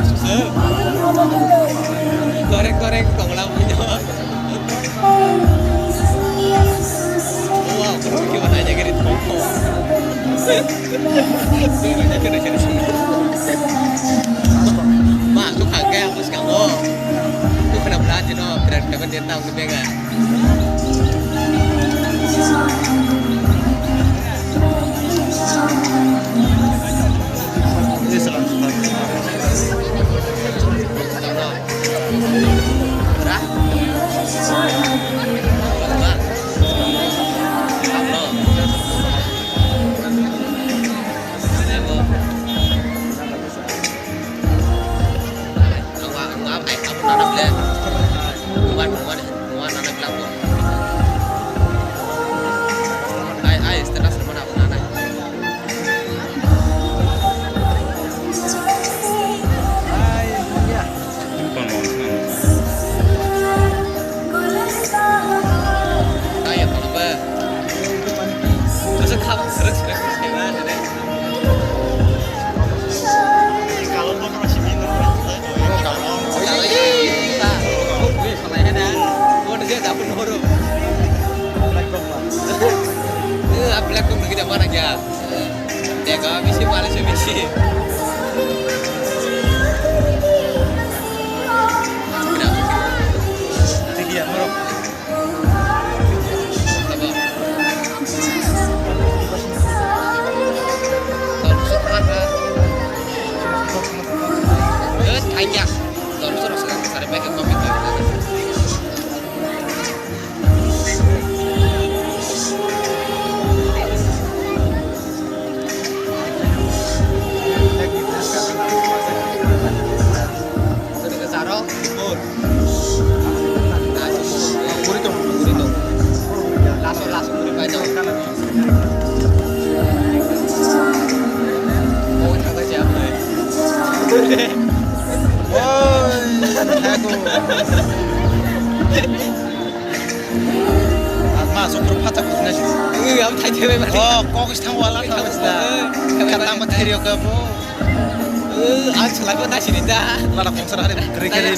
susu. Goreng-goreng kok malah punya. Wow, gimana aja gitu. Gimana kira-kira sih? Masuk kakek aku sekarang. Itu pernah belajar no, kira-kira dia tahu kebegan. Ini selanjutnya. Berah? Belakang kita mana aja? Dia kau misi malas misi. Tinggi ya, bro. Banyak. Terus cari pakai komputer. Masuk grup pacar punya sih. Enggak, tak cewek mana? Oh, kok istang wala tahu sudah. Kata material kamu. Aku selalu tak cerita. Malah kong serah keri-keri.